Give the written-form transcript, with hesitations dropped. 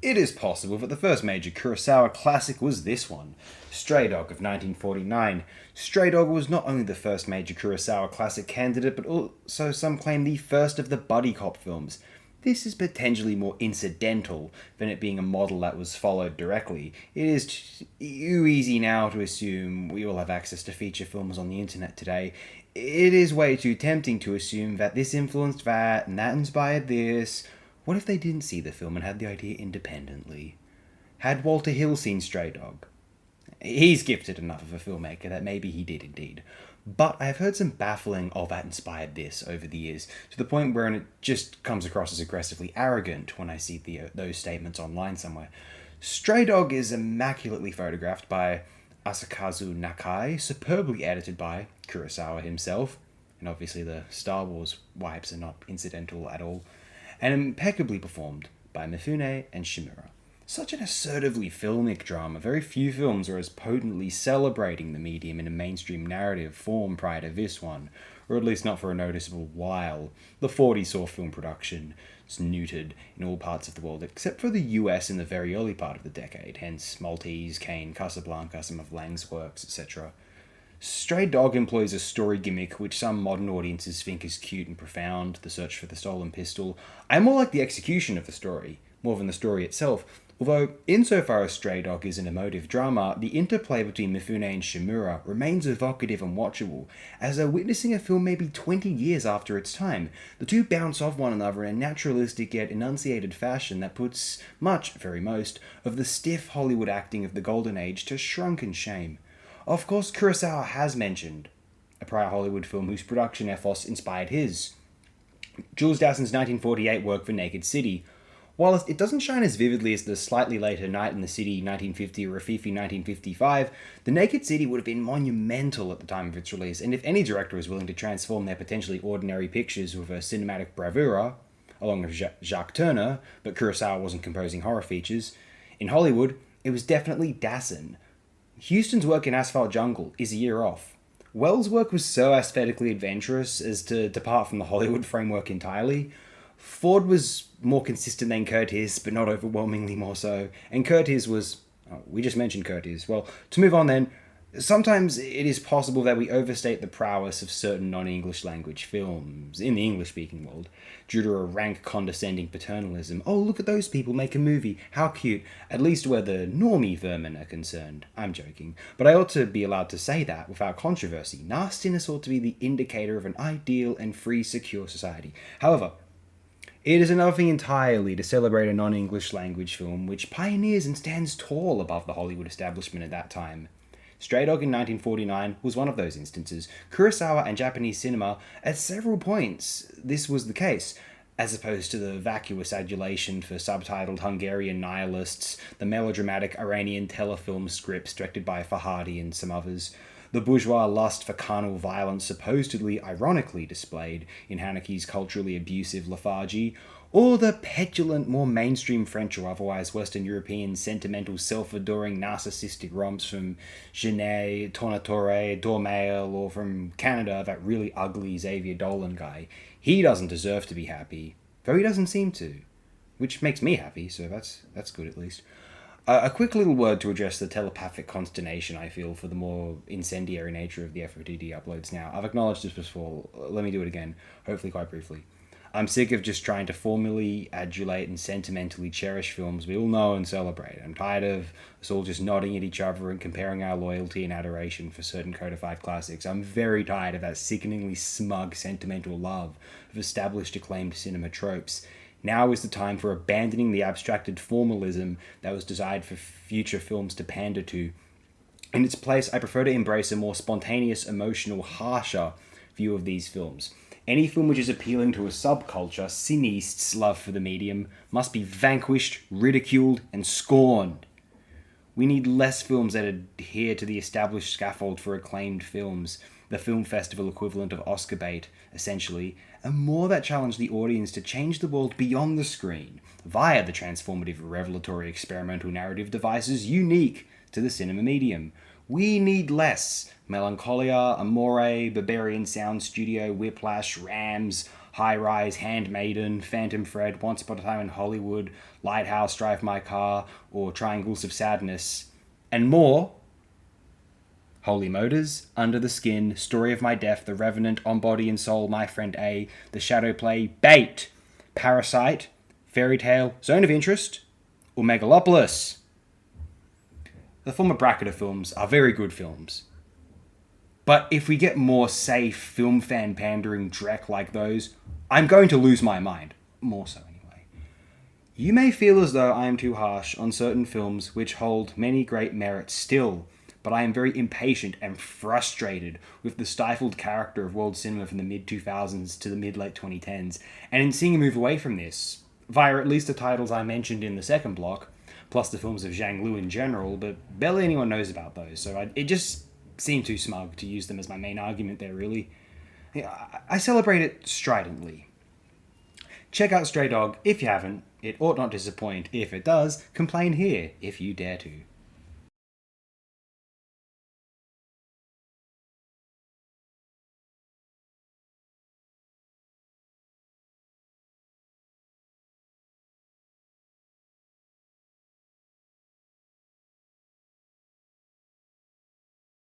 It is possible, but the first major Kurosawa classic was this one, Stray Dog of 1949. Stray Dog was not only the first major Kurosawa classic candidate, but also some claim the first of the buddy cop films. This is potentially more incidental than it being a model that was followed directly. It is too easy now to assume we all have access to feature films on the internet today. It is way too tempting to assume that this influenced that and that inspired this. What if they didn't see the film and had the idea independently? Had Walter Hill seen Stray Dog? He's gifted enough of a filmmaker that maybe he did indeed. But I have heard some baffling "oh, that inspired this" over the years, to the point where it just comes across as aggressively arrogant when I see those statements online somewhere. Stray Dog is immaculately photographed by Asakazu Nakai, superbly edited by Kurosawa himself, and obviously the Star Wars wipes are not incidental at all, and impeccably performed by Mifune and Shimura. Such an assertively filmic drama. Very few films are as potently celebrating the medium in a mainstream narrative form prior to this one, or at least not for a noticeable while. The 40s saw film production neutered in all parts of the world, except for the US in the very early part of the decade, hence Maltese, Kane, Casablanca, some of Lang's works, etc. Stray Dog employs a story gimmick which some modern audiences think is cute and profound, the search for the stolen pistol. I more like the execution of the story, more than the story itself, although insofar as Stray Dog is an emotive drama, the interplay between Mifune and Shimura remains evocative and watchable, as though witnessing a film maybe 20 years after its time. The two bounce off one another in a naturalistic yet enunciated fashion that puts much, very most, of the stiff Hollywood acting of the Golden Age to shrunken shame. Of course, Kurosawa has mentioned a prior Hollywood film whose production ethos inspired his. Jules Dassin's 1948 work for Naked City. While it doesn't shine as vividly as the slightly later Night in the City 1950 or Rafifi 1955, The Naked City would have been monumental at the time of its release, and if any director was willing to transform their potentially ordinary pictures with a cinematic bravura, along with Jacques Turner, but Kurosawa wasn't composing horror features, in Hollywood, it was definitely Dassin. Houston's work in Asphalt Jungle is a year off. Wells' work was so aesthetically adventurous as to depart from the Hollywood framework entirely. Ford was more consistent than Curtiz, but not overwhelmingly more so. And Curtiz was... Oh, we just mentioned Curtiz. Well, to move on then, sometimes it is possible that we overstate the prowess of certain non-English language films in the English-speaking world due to a rank condescending paternalism. Oh, look at those people make a movie. How cute. At least where the normie vermin are concerned. I'm joking. But I ought to be allowed to say that without controversy. Nastiness ought to be the indicator of an ideal and free, secure society. However, it is another thing entirely to celebrate a non-English language film which pioneers and stands tall above the Hollywood establishment at that time. Stray Dog in 1949 was one of those instances. Kurosawa and Japanese cinema, at several points, this was the case, as opposed to the vacuous adulation for subtitled Hungarian nihilists, the melodramatic Iranian telefilm scripts directed by Fahadi and some others, the bourgeois lust for carnal violence supposedly ironically displayed in Haneke's culturally abusive Lafarge, or the petulant, more mainstream French or otherwise Western European sentimental self-adoring narcissistic romps from Genet, Tornatore, Dormail, or from Canada, that really ugly Xavier Dolan guy. He doesn't deserve to be happy, though he doesn't seem to, which makes me happy, so that's good at least. A quick little word to address the telepathic consternation I feel for the more incendiary nature of the FOTD uploads now. I've acknowledged this before, let me do it again, hopefully quite briefly. I'm sick of just trying to formally adulate and sentimentally cherish films we all know and celebrate. I'm tired of us all just nodding at each other and comparing our loyalty and adoration for certain codified classics. I'm very tired of that sickeningly smug sentimental love of established acclaimed cinema tropes. Now is the time for abandoning the abstracted formalism that was designed for future films to pander to. In its place, I prefer to embrace a more spontaneous, emotional, harsher view of these films. Any film which is appealing to a subculture, cineasts' love for the medium, must be vanquished, ridiculed, and scorned. We need less films that adhere to the established scaffold for acclaimed films, the film festival equivalent of Oscar bait, essentially, and more that challenge the audience to change the world beyond the screen, via the transformative, revelatory, experimental narrative devices unique to the cinema medium. We need less Melancholia, Amore, Barbarian Sound Studio, Whiplash, Rams, High Rise, Handmaiden, Phantom Thread, Once Upon a Time in Hollywood, Lighthouse, Drive My Car, or Triangles of Sadness, and more. Holy Motors, Under the Skin, Story of My Death, The Revenant, On Body and Soul, My Friend A, The Shadow Play, Bait, Parasite, Fairy Tale, Zone of Interest, or Megalopolis. The former bracket of films are very good films. But if we get more safe, film fan pandering dreck like those, I'm going to lose my mind. More so, anyway. You may feel as though I am too harsh on certain films which hold many great merits still, but I am very impatient and frustrated with the stifled character of world cinema from the mid-2000s to the mid-late 2010s, and in seeing a move away from this, via at least the titles I mentioned in the second block, plus the films of Zhang Lu in general, but barely anyone knows about those, so it just seemed too smug to use them as my main argument there, really. I celebrate it stridently. Check out Stray Dog if you haven't. It ought not disappoint. If it does, complain here if you dare to.